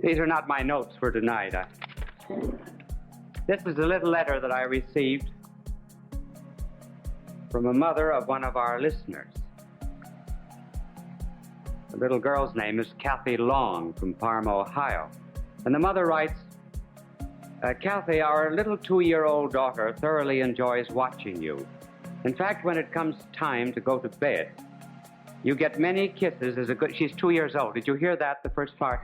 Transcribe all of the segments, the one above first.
These are not my notes for tonight. This is a little letter that I received from a mother of one of our listeners. The little girl's name is Kathy Long from Parma, Ohio. And the mother writes, Kathy, our little 2-year-old daughter thoroughly enjoys watching you. In fact, when it comes time to go to bed, you get many kisses as a good... She's 2 years old. Did you hear that, the first part?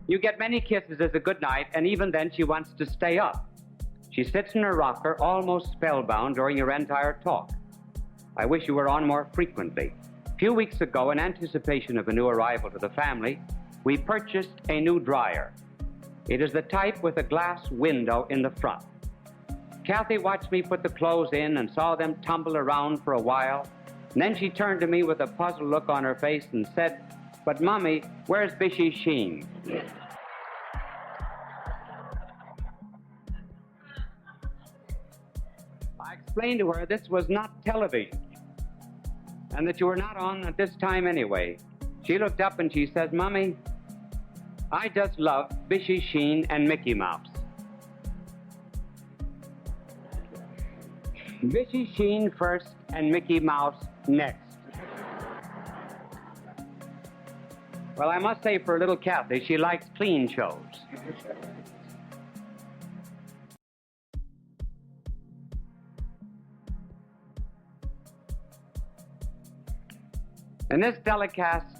You get many kisses as a good night, and even then she wants to stay up. She sits in her rocker, almost spellbound during your entire talk. I wish you were on more frequently. A few weeks ago, in anticipation of a new arrival to the family, we purchased a new dryer. It is the type with a glass window in the front. Kathy watched me put the clothes in and saw them tumble around for a while. And then she turned to me with a puzzled look on her face and said, "But, Mommy, where's Bushy Sheen?" I explained to her this was not television and that you were not on at this time anyway. She looked up and she says, "Mommy, I just love Bushy Sheen and Mickey Mouse." Bushy Sheen first and Mickey Mouse next. Well, I must say for little Kathy, she likes clean shows. In this telecast,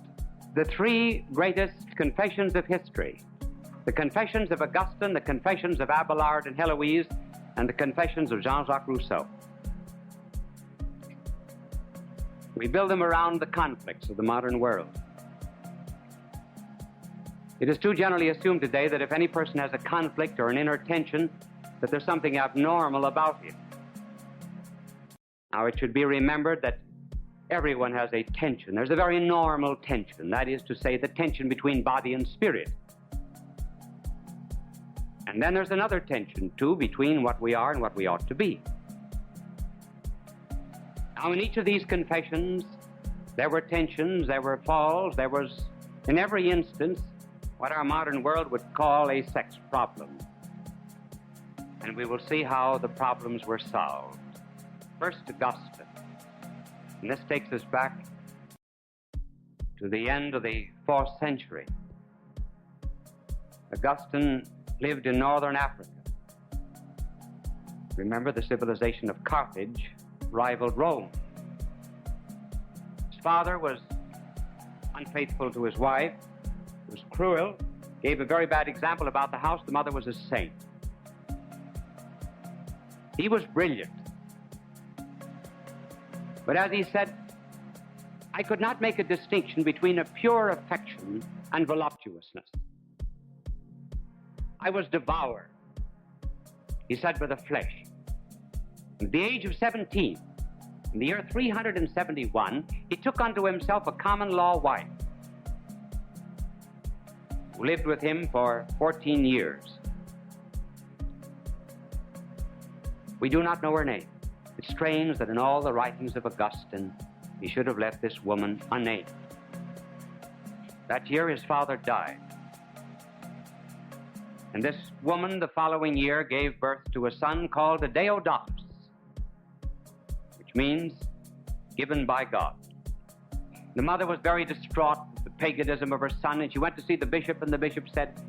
the 3 greatest confessions of history, the confessions of Augustine, the confessions of Abelard and Heloise, and the confessions of Jean-Jacques Rousseau. We build them around the conflicts of the modern world. It is too generally assumed today that if any person has a conflict or an inner tension, that there's something abnormal about him. Now, it should be remembered that everyone has a tension. There's a very normal tension, that is to say, the tension between body and spirit. And then there's another tension, too, between what we are and what we ought to be. Now, in each of these confessions, there were tensions, there were falls, there was, in every instance, what our modern world would call a sex problem. And we will see how the problems were solved. First, Augustine. And this takes us back to the end of the 4th century. Augustine lived in northern Africa. Remember, the civilization of Carthage rivaled Rome. His father was unfaithful to his wife, was cruel, gave a very bad example about the house. The mother was a saint. He was brilliant. But as he said, I could not make a distinction between a pure affection and voluptuousness. I was devoured, he said, by the flesh. At the age of 17, in the year 371, he took unto himself a common law wife who lived with him for 14 years. We do not know her name. It's strange that in all the writings of Augustine, he should have left this woman unnamed. That year, his father died. And this woman, the following year, gave birth to a son called a Deodatus, which means given by God. The mother was very distraught with the paganism of her son, and she went to see the bishop, and the bishop said,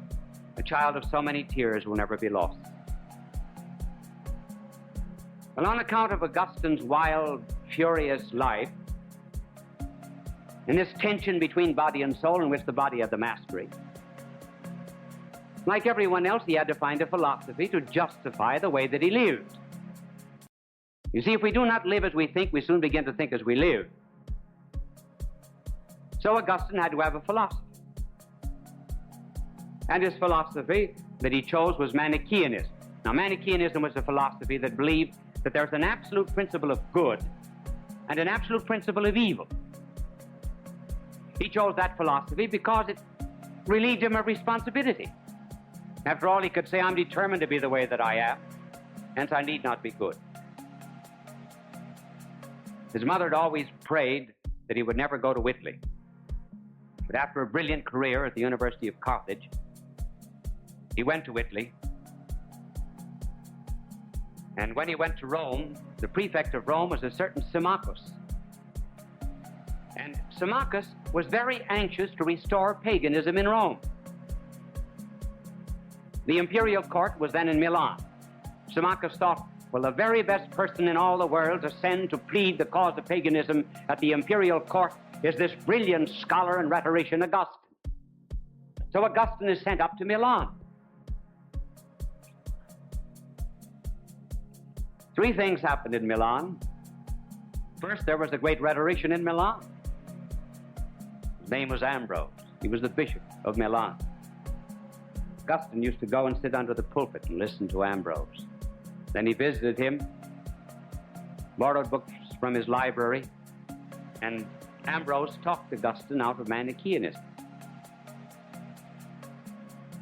"A child of so many tears will never be lost." Well, on account of Augustine's wild, furious life, and this tension between body and soul in which the body had the mastery, like everyone else, he had to find a philosophy to justify the way that he lived. You see, if we do not live as we think, we soon begin to think as we live. So Augustine had to have a philosophy. And his philosophy that he chose was Manichaeanism. Now, Manichaeanism was a philosophy that believed that there's an absolute principle of good and an absolute principle of evil. He chose that philosophy because it relieved him of responsibility. After all, he could say, I'm determined to be the way that I am, hence I need not be good. His mother had always prayed that he would never go to Italy. But after a brilliant career at the University of Carthage, he went to Italy. And when he went to Rome, the prefect of Rome was a certain Symmachus. And Symmachus was very anxious to restore paganism in Rome. The imperial court was then in Milan. Symmachus thought, well, the very best person in all the world to send to plead the cause of paganism at the imperial court is this brilliant scholar and rhetorician, Augustine. So Augustine is sent up to Milan. Three things happened in Milan. First, there was a great rhetorician in Milan. His name was Ambrose. He was the bishop of Milan. Augustine used to go and sit under the pulpit and listen to Ambrose. Then he visited him, borrowed books from his library, and Ambrose talked Augustine out of Manichaeanism.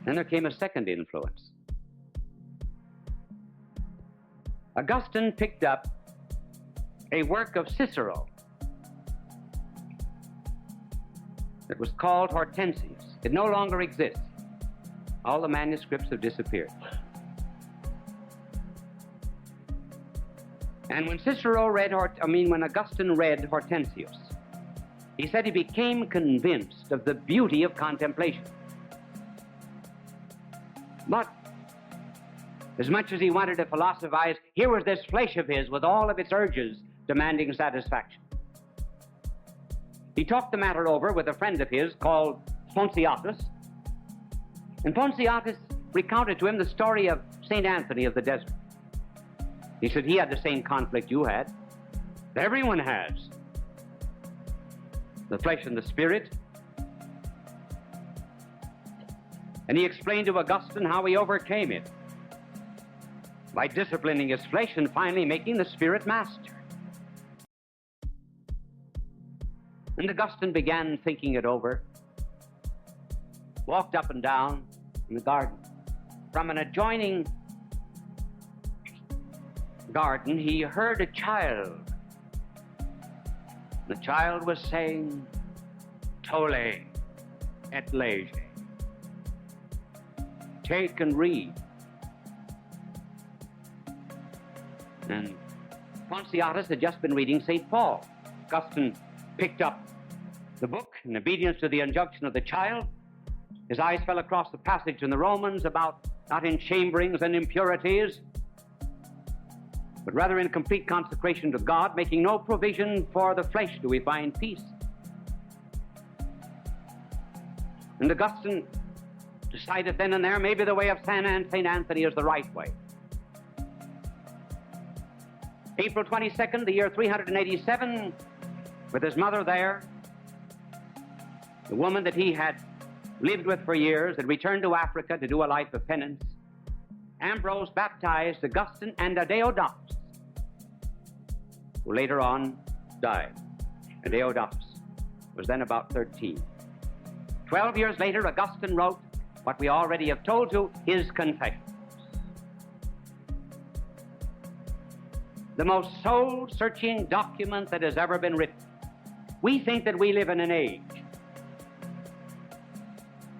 Then there came a second influence. Augustine picked up a work of Cicero that was called Hortensius. It no longer exists. All the manuscripts have disappeared. And when when Augustine read Hortensius, he said he became convinced of the beauty of contemplation. But as much as he wanted to philosophize, here was this flesh of his with all of its urges demanding satisfaction. He talked the matter over with a friend of his called Fonciatus, and Fonciatus recounted to him the story of St. Anthony of the desert. He said he had the same conflict you had. Everyone has. The flesh and the spirit. And he explained to Augustine how he overcame it by disciplining his flesh and finally making the spirit master. And Augustine began thinking it over, walked up and down in the garden. From an adjoining garden, he heard a child. The child was saying, "Tolle et lege." Take and read. And Fonciatus had just been reading St. Paul. Augustine picked up the book in obedience to the injunction of the child. His eyes fell across the passage in the Romans about not in chamberings and impurities, but rather in complete consecration to God, making no provision for the flesh do we find peace. And Augustine decided then and there maybe the way of St. Anthony is the right way. April 22nd, the year 387, with his mother there, the woman that he had lived with for years, had returned to Africa to do a life of penance, Ambrose baptized Augustine and Archdioceses, who later on died. Archdioceses was then about 13. 12 years later, Augustine wrote what we already have told you, his Confessions. The most soul-searching document that has ever been written. We think that we live in an age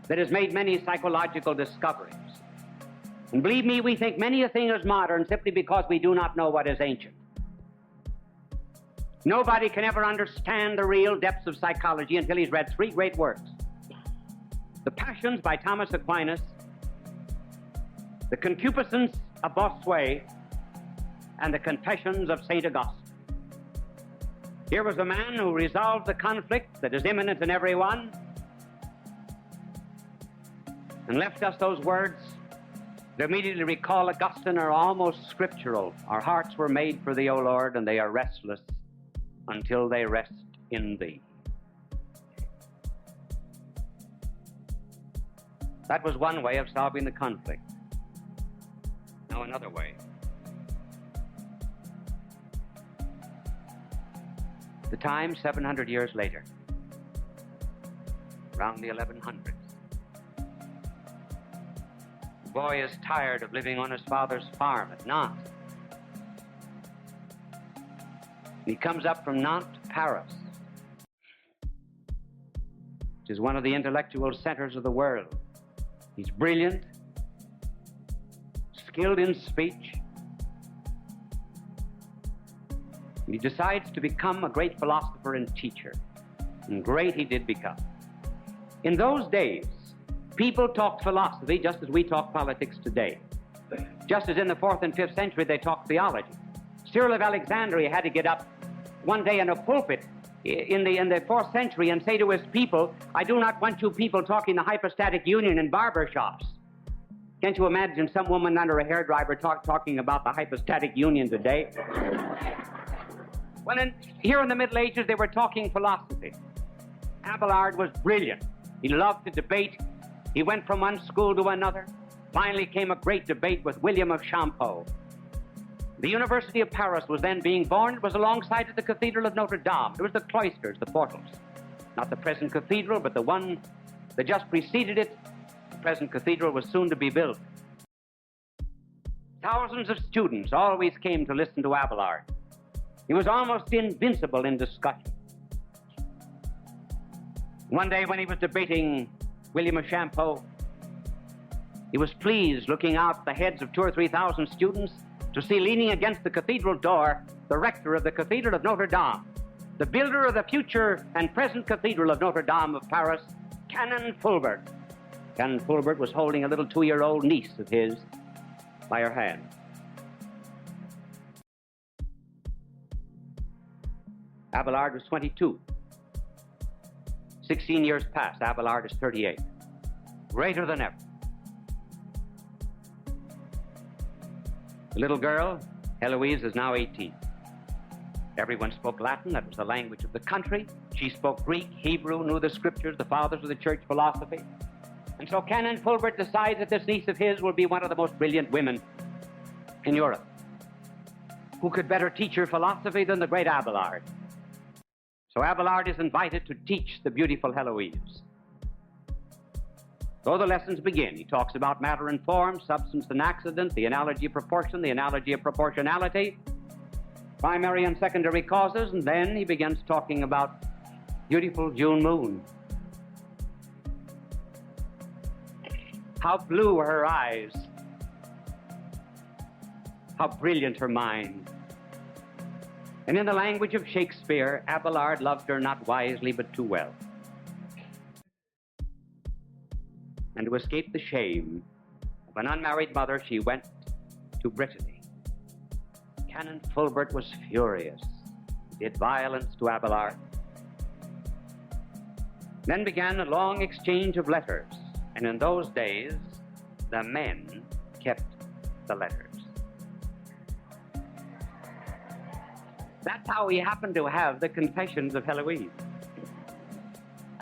that has made many psychological discoveries. And believe me, we think many a thing is modern simply because we do not know what is ancient. Nobody can ever understand the real depths of psychology until he's read three great works. The Passions by Thomas Aquinas, The Concupiscence of Bossuet, and The Confessions of St. Augustine. Here was a man who resolved the conflict that is imminent in everyone and left us those words that immediately recall Augustine are almost scriptural. Our hearts were made for thee, O Lord, and they are restless until they rest in thee. That was one way of solving the conflict. Now another way. The time 700 years later, around the 1100s. The boy is tired of living on his father's farm at Nantes. He comes up from Nantes to Paris is one of the intellectual centers of the world. He's brilliant, skilled in speech. He decides to become a great philosopher and teacher, and great he did become. In those days, people talked philosophy just as we talk politics today. Just as in the 4th and 5th century they talked theology. Cyril of Alexandria had to get up one day in a pulpit in the 4th century and say to his people, I do not want you people talking the hypostatic union in barber shops. Can't you imagine some woman under a hairdryer talking about the hypostatic union today? Well, here in the Middle Ages, they were talking philosophy. Abelard was brilliant. He loved to debate. He went from one school to another. Finally came a great debate with William of Champeaux. The University of Paris was then being born. It was alongside of the Cathedral of Notre Dame. It was the cloisters, the portals. Not the present cathedral, but the one that just preceded it. The present cathedral was soon to be built. Thousands of students always came to listen to Abelard. He was almost invincible in discussion. One day when he was debating William of Champeaux, he was pleased looking out the heads of 2,000 or 3,000 students to see leaning against the cathedral door the rector of the Cathedral of Notre Dame, the builder of the future and present Cathedral of Notre Dame of Paris, Canon Fulbert. Canon Fulbert was holding a little 2-year-old niece of his by her hand. Abelard was 22. 16 years passed. Abelard is 38. Greater than ever. The little girl, Heloise, is now 18. Everyone spoke Latin. That was the language of the country. She spoke Greek, Hebrew, knew the scriptures, the fathers of the church philosophy. And so Canon Fulbert decides that this niece of his will be one of the most brilliant women in Europe. Who could better teach her philosophy than the great Abelard? So Abelard is invited to teach the beautiful Heloise. So the lessons begin. He talks about matter and form, substance and accident, the analogy of proportion, the analogy of proportionality, primary and secondary causes, and then he begins talking about beautiful June moon. How blue are her eyes, how brilliant her mind. And in the language of Shakespeare, Abelard loved her not wisely but too well. And to escape the shame of an unmarried mother, she went to Brittany. Canon Fulbert was furious. He did violence to Abelard. Then began a long exchange of letters, and in those days, the men kept the letters. That's how he happened to have the Confessions of Heloise.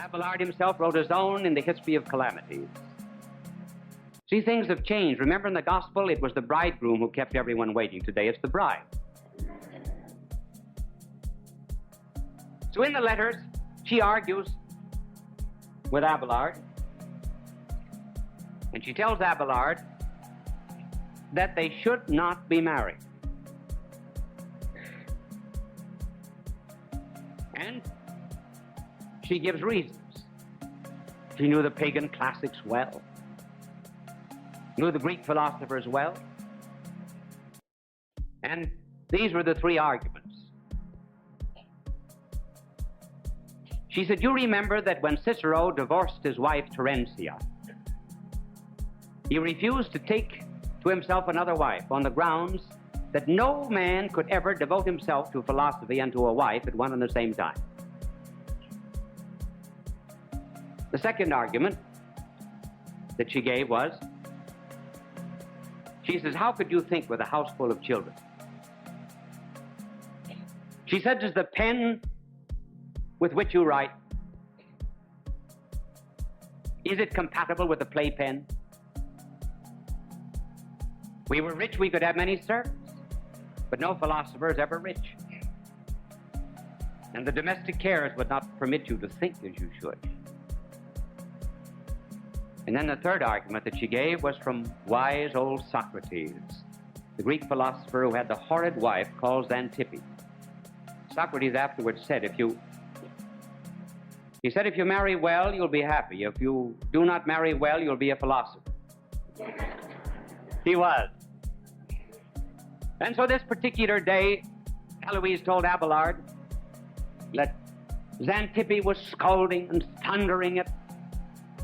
Abelard himself wrote his own in the History of Calamities. See, things have changed. Remember in the gospel, it was the bridegroom who kept everyone waiting. Today, it's the bride. So in the letters, she argues with Abelard, and she tells Abelard that they should not be married. And she gives reasons. She knew the pagan classics well, knew the Greek philosophers well, and these were the three arguments. She said, you remember that when Cicero divorced his wife Terentia, he refused to take to himself another wife on the grounds that no man could ever devote himself to philosophy and to a wife at one and the same time. The second argument that she gave was, she says, how could you think with a house full of children? She said, does the pen with which you write, is it compatible with the playpen? We were rich, we could have many servants, but no philosopher is ever rich. And the domestic cares would not permit you to think as you should. And then the third argument that she gave was from wise old Socrates, the Greek philosopher who had the horrid wife called Xanthippe. Socrates afterwards said, if you He said, if you marry well, you'll be happy. If you do not marry well, you'll be a philosopher. He was. And so this particular day, Heloise told Abelard that Xantippe was scolding and thundering at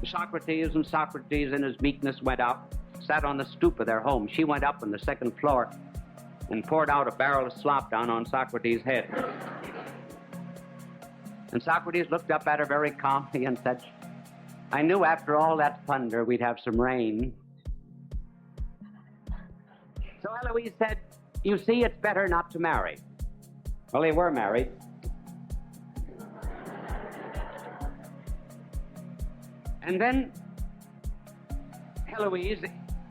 Socrates, and Socrates in his meekness went out, sat on the stoop of their home. She went up on the second floor and poured out a barrel of slop down on Socrates' head. And Socrates looked up at her very calmly and said, I knew after all that thunder we'd have some rain. So Heloise said, you see, it's better not to marry. Well, they were married. And then Heloise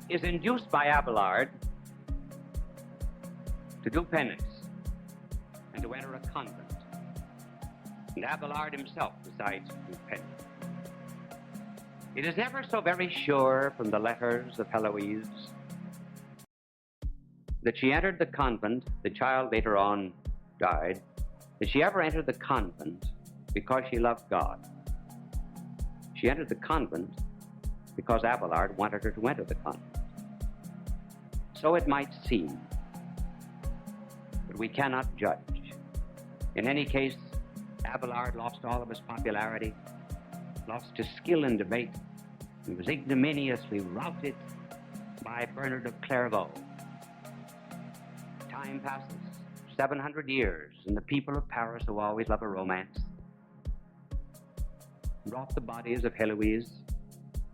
is induced by Abelard to do penance and to enter a convent. And Abelard himself decides to do penance. It is never so very sure from the letters of Heloise that she entered the convent. The child later on died. That she ever entered the convent because she loved God. She entered the convent because Abelard wanted her to enter the convent. So it might seem, but we cannot judge. In any case, Abelard lost all of his popularity, lost his skill in debate, and was ignominiously routed by Bernard of Clairvaux. Time passes, 700 years, and the people of Paris, who always love a romance, brought the bodies of Heloise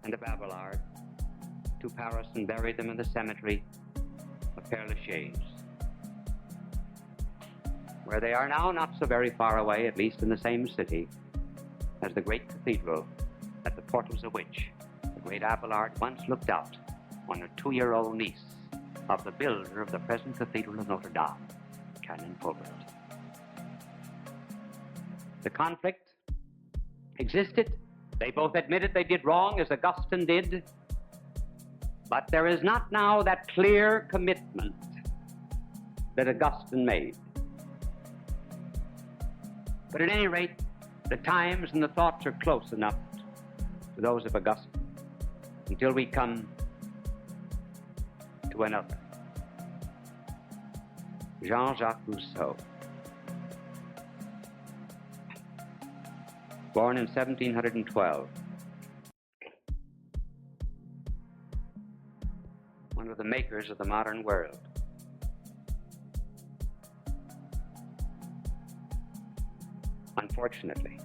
and of Abelard to Paris and buried them in the cemetery of Père Lachaise, where they are now, not so very far away, at least in the same city, as the great cathedral at the portals of which the great Abelard once looked out on a 2-year-old niece of the builder of the present Cathedral of Notre Dame, Canon Fulbert. The conflict existed. They both admitted they did wrong, as Augustine did. But there is not now that clear commitment that Augustine made. But at any rate, the times and the thoughts are close enough to those of Augustine until we come to another. Jean-Jacques Rousseau, born in 1712, one of the makers of the modern world. Unfortunately,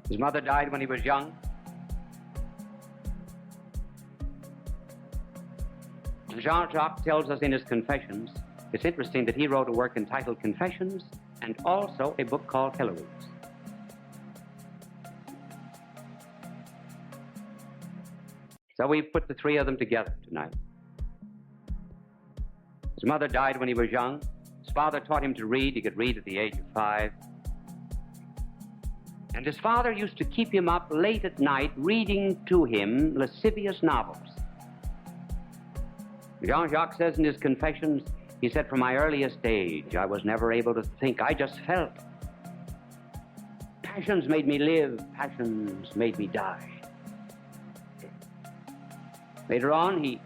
his mother died when he was young. And Jean-Jacques tells us in his Confessions, it's interesting that he wrote a work entitled Confessions and also a book called Heloise. So we've put the three of them together tonight. His mother died when he was young. His father taught him to read. He could read at the age of 5. And his father used to keep him up late at night reading to him lascivious novels. Jean-Jacques says in his Confessions, he said, from my earliest age, I was never able to think. I just felt. Passions made me live. Passions made me die. Later on, he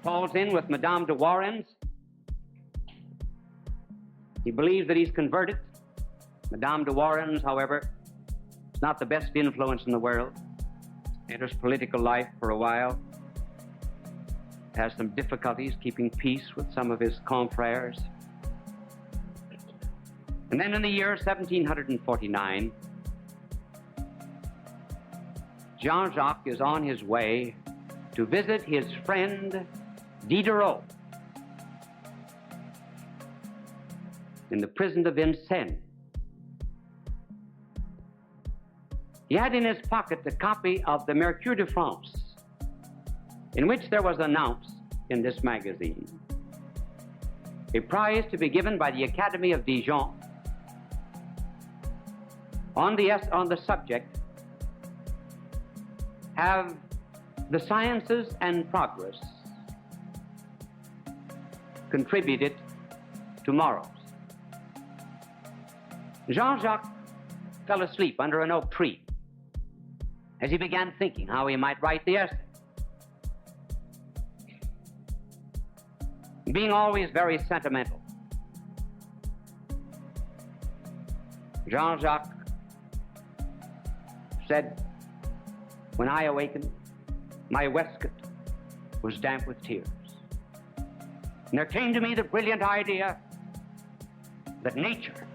falls in with Madame de Warens. He believes that he's converted. Madame de Warens, however, is not the best influence in the world. Enters political life for a while. Has some difficulties keeping peace with some of his confrères. And then in the year 1749, Jean-Jacques is on his way to visit his friend Diderot in the prison of Vincennes. He had in his pocket a copy of the Mercure de France, in which there was announced in this magazine a prize to be given by the Academy of Dijon on the subject, have the sciences and progress contributed to morals. Jean-Jacques fell asleep under an oak tree as he began thinking how he might write the essay. Being always very sentimental, Jean-Jacques said, "When I awakened, my waistcoat was damp with tears. And there came to me the brilliant idea that nature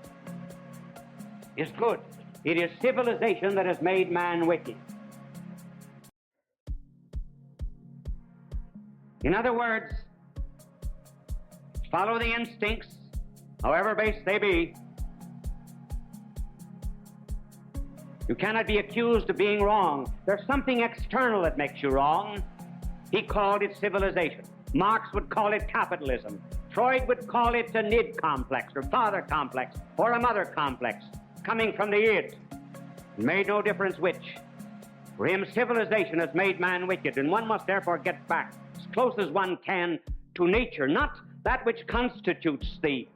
is good. It is civilization that has made man wicked." In other words, follow the instincts, however base they be. You cannot be accused of being wrong. There's something external that makes you wrong. He called it civilization. Marx would call it capitalism. Freud would call it a nid complex, or father complex, or a mother complex, coming from the id. It made no difference which. For him, civilization has made man wicked, and one must therefore get back as close as one can to nature, not that which constitutes a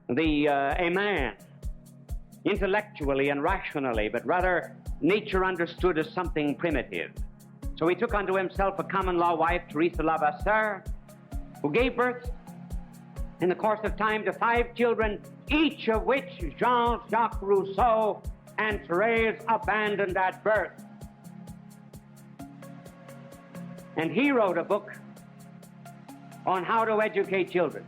man intellectually and rationally, but rather nature understood as something primitive. So he took unto himself a common law wife, Teresa Levasseur, who gave birth in the course of time to 5 children, each of which Jean-Jacques Rousseau and Thérèse abandoned at birth. And he wrote a book on how to educate children.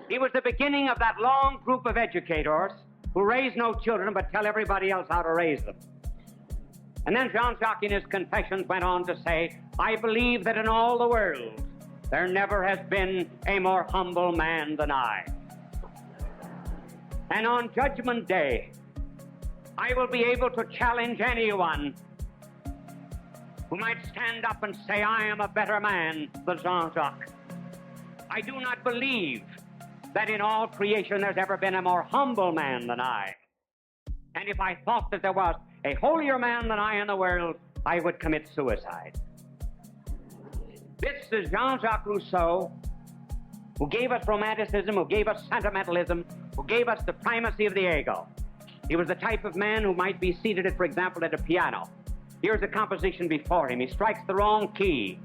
He was the beginning of that long group of educators who raise no children but tell everybody else how to raise them. And then Jean-Jacques in his Confessions went on to say, "I believe that in all the world there never has been a more humble man than I. And on Judgment Day, I will be able to challenge anyone who might stand up and say, I am a better man than Jean-Jacques. I do not believe that in all creation there's ever been a more humble man than I. And if I thought that there was a holier man than I in the world, I would commit suicide." This is Jean-Jacques Rousseau, who gave us romanticism, who gave us sentimentalism, who gave us the primacy of the ego. He was the type of man who might be seated, for example, at a piano. Here's a composition before him. He strikes the wrong key.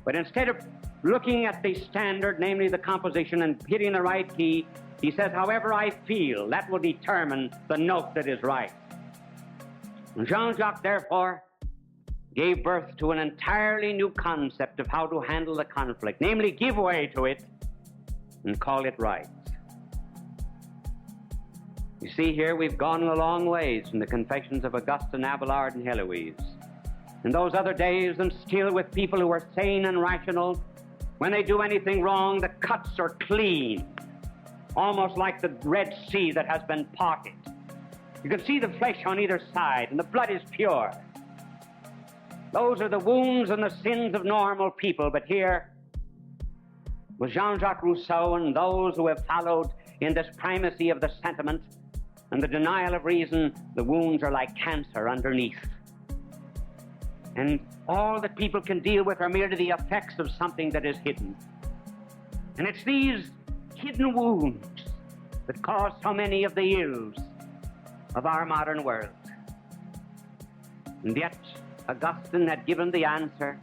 But instead of looking at the standard, namely the composition, and hitting the right key, he says, however I feel, that will determine the note that is right. And Jean-Jacques, therefore, gave birth to an entirely new concept of how to handle the conflict, namely give way to it and call it right. You see here, we've gone a long ways from the confessions of Augustine, Abelard, and Heloise. In those other days, and still with people who are sane and rational, when they do anything wrong, the cuts are clean, almost like the Red Sea that has been parted. You can see the flesh on either side, and the blood is pure. Those are the wounds and the sins of normal people, but here, with Jean-Jacques Rousseau and those who have followed in this primacy of the sentiment and the denial of reason, the wounds are like cancer underneath. And all that people can deal with are merely the effects of something that is hidden. And it's these hidden wounds that cause so many of the ills of our modern world. And yet, Augustine had given the answer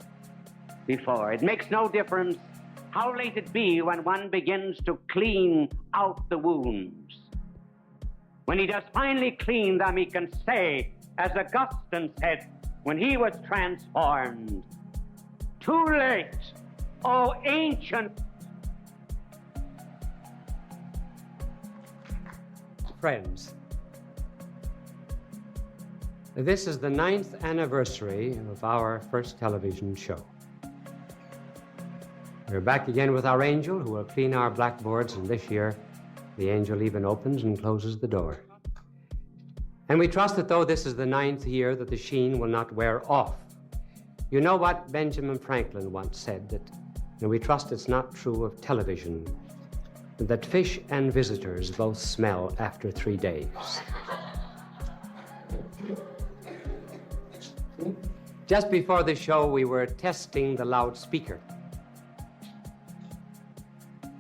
before. It makes no difference how late it be when one begins to clean out the wounds. When he does finally clean them, he can say, as Augustine said when he was transformed, too late, O ancient. Friends, this is the 9th anniversary of our first television show. We're back again with our angel who will clean our blackboards, and this year the angel even opens and closes the door. And we trust that though this is the 9th year, that the sheen will not wear off. You know what Benjamin Franklin once said, that and we trust it's not true of television, that fish and visitors both smell after 3 days. Just before the show, we were testing the loudspeaker.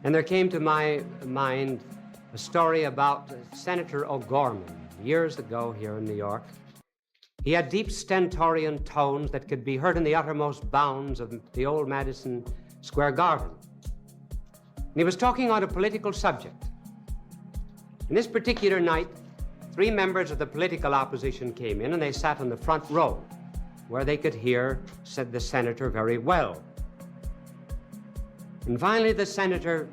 And there came to my mind a story about Senator O'Gorman, years ago here in New York. He had deep stentorian tones that could be heard in the uttermost bounds of the old Madison Square Garden. And he was talking on a political subject. And this particular night, 3 members of the political opposition came in, and they sat on the front row, where they could hear the senator very well. And finally, the senator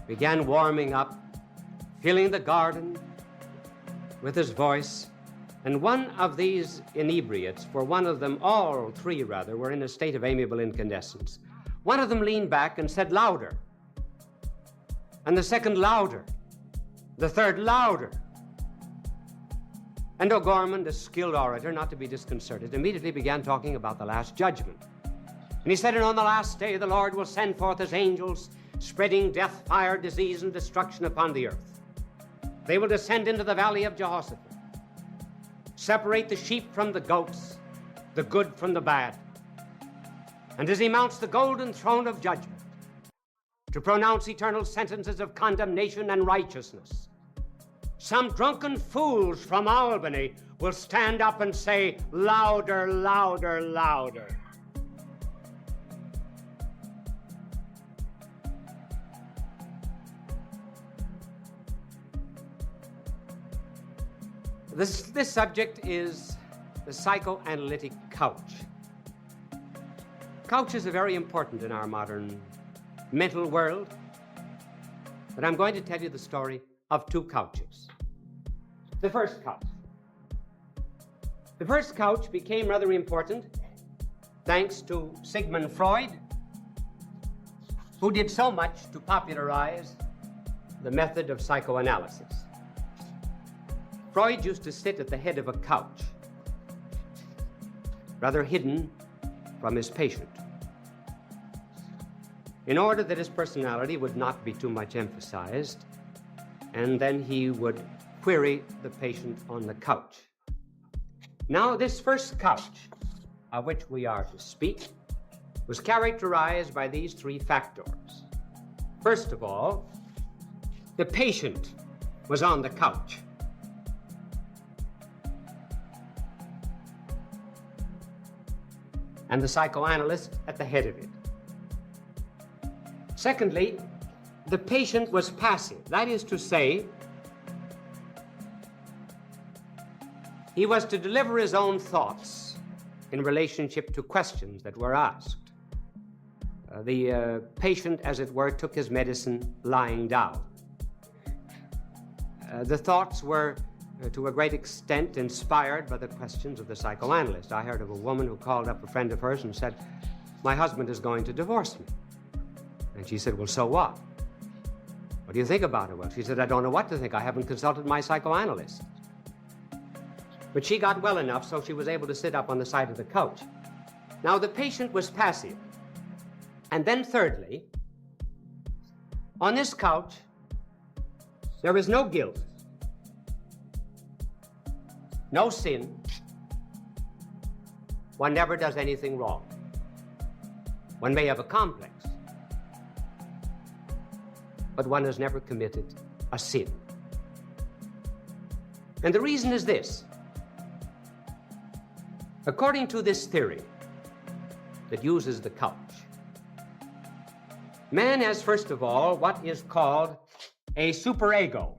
began warming up, filling the garden with his voice. And one of these inebriates, for one of them, all 3 rather, were in a state of amiable incandescence. One of them leaned back and said, "Louder." And the second, "Louder." The third, "Louder." And O'Gorman, the skilled orator, not to be disconcerted, immediately began talking about the Last Judgment. And he said, "And on the last day the Lord will send forth his angels, spreading death, fire, disease, and destruction upon the earth. They will descend into the valley of Jehoshaphat, separate the sheep from the goats, the good from the bad. And as he mounts the golden throne of judgment, to pronounce eternal sentences of condemnation and righteousness, some drunken fools from Albany will stand up and say, 'Louder, louder, louder.'" This subject is the psychoanalytic couch. Couches are very important in our modern mental world, but I'm going to tell you the story of 2 couches. The first couch. The first couch became rather important thanks to Sigmund Freud, who did so much to popularize the method of psychoanalysis. Freud used to sit at the head of a couch, rather hidden from his patient, in order that his personality would not be too much emphasized, and then he would query the patient on the couch. Now, this first couch, of which we are to speak, was characterized by these 3 factors. First of all, the patient was on the couch. And the psychoanalyst at the head of it. Secondly, the patient was passive. That is to say, he was to deliver his own thoughts in relationship to questions that were asked. The patient, as it were, took his medicine lying down. The thoughts were, to a great extent, inspired by the questions of the psychoanalyst. I heard of a woman who called up a friend of hers and said, "My husband is going to divorce me." And she said, "Well, so what? What do you think about it?" "Well," she said, "I don't know what to think. I haven't consulted my psychoanalyst." But she got well enough so she was able to sit up on the side of the couch. Now, the patient was passive. And then thirdly, on this couch, there is no guilt, no sin. One never does anything wrong. One may have a complex, but one has never committed a sin. And the reason is this. According to this theory that uses the couch, man has, first of all, what is called a superego.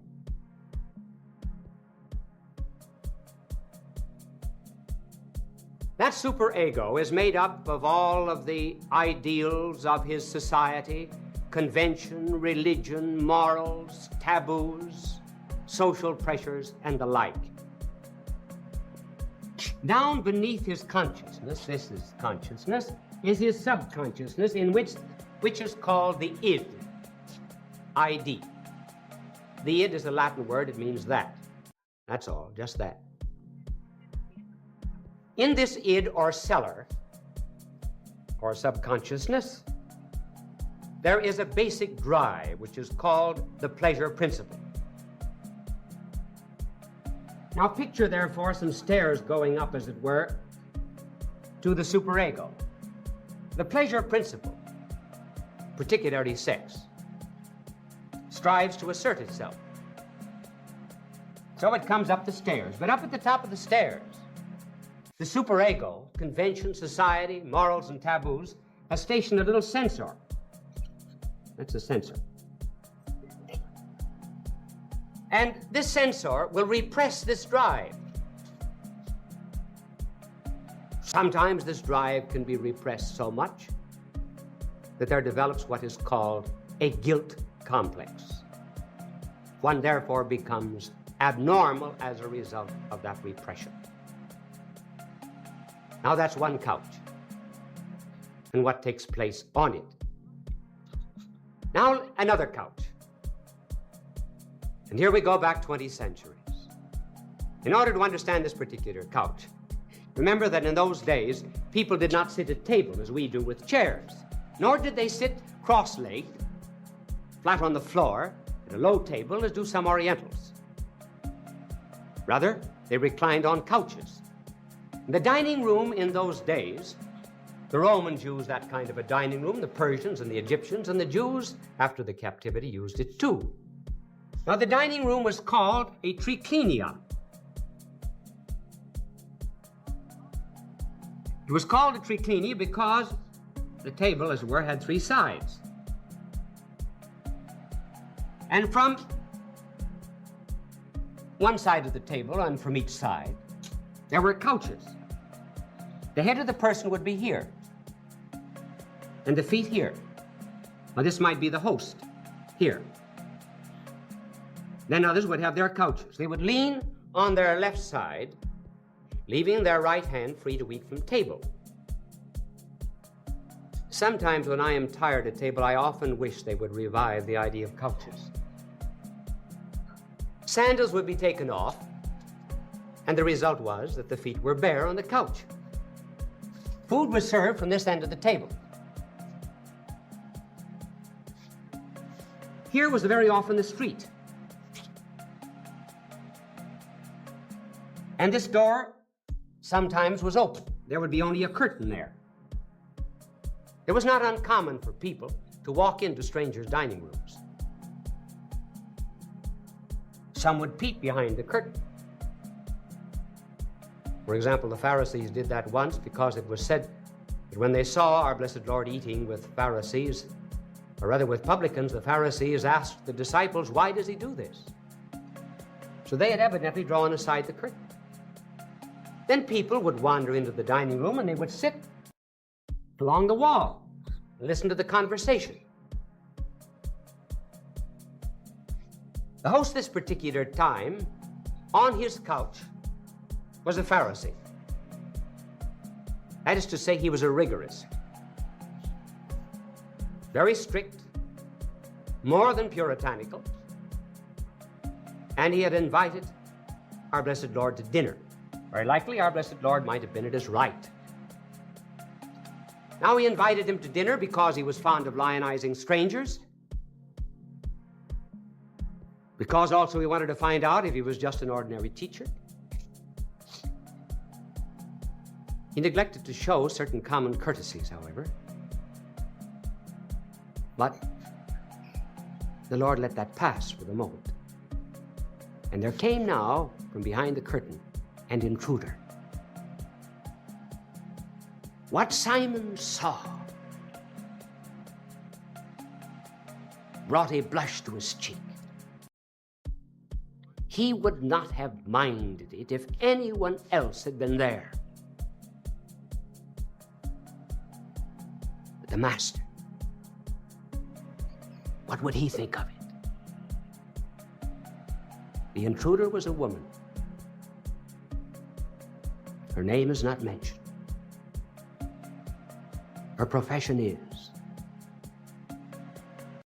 That superego is made up of all of the ideals of his society, convention, religion, morals, taboos, social pressures, and the like. Down beneath his consciousness, this is consciousness, is his subconsciousness, which is called the id, ID. The id is a Latin word, it means that. That's all, just that. In this id or cellar, or subconsciousness, there is a basic drive, which is called the pleasure principle. Now picture, therefore, some stairs going up, as it were, to the superego. The pleasure principle, particularly sex, strives to assert itself. So it comes up the stairs. But up at the top of the stairs, the superego, convention, society, morals, and taboos, has stationed a little sensor. That's a sensor. And this sensor will repress this drive. Sometimes this drive can be repressed so much that there develops what is called a guilt complex. One therefore becomes abnormal as a result of that repression. Now that's one couch and what takes place on it. Now another couch. And here we go back 20 centuries. In order to understand this particular couch, remember that in those days, people did not sit at table as we do with chairs, nor did they sit cross-legged, flat on the floor, at a low table as do some Orientals. Rather, they reclined on couches. In the dining room in those days, the Romans used that kind of a dining room, the Persians and the Egyptians, and the Jews, after the captivity, used it too. Now, the dining room was called a triclinia. It was called a triclinia because the table, as it were, had three sides. And from one side of the table, and from each side, there were couches. The head of the person would be here, and the feet here. Now, this might be the host, here. Then others would have their couches. They would lean on their left side, leaving their right hand free to eat from table. Sometimes when I am tired at table, I often wish they would revive the idea of couches. Sandals would be taken off, and the result was that the feet were bare on the couch. Food was served from this end of the table. Here was very often the street. And this door sometimes was open. There would be only a curtain there. It was not uncommon for people to walk into strangers' dining rooms. Some would peek behind the curtain. For example, the Pharisees did that once because it was said that when they saw our blessed Lord eating with Pharisees, or rather with publicans, the Pharisees asked the disciples, "Why does he do this?" So they had evidently drawn aside the curtain. Then people would wander into the dining room and they would sit along the wall and listen to the conversation. The host this particular time, on his couch, was a Pharisee. That is to say, he was a rigorist, very strict, more than puritanical, and he had invited our blessed Lord to dinner. Very likely, our blessed Lord might have been at his right. Now he invited him to dinner because he was fond of lionizing strangers, because also he wanted to find out if he was just an ordinary teacher. He neglected to show certain common courtesies, however. But the Lord let that pass for the moment. And there came now, from behind the curtain, an intruder. What Simon saw brought a blush to his cheek. He would not have minded it if anyone else had been there. But the master, what would he think of it? The intruder was a woman. Her name is not mentioned. Her profession is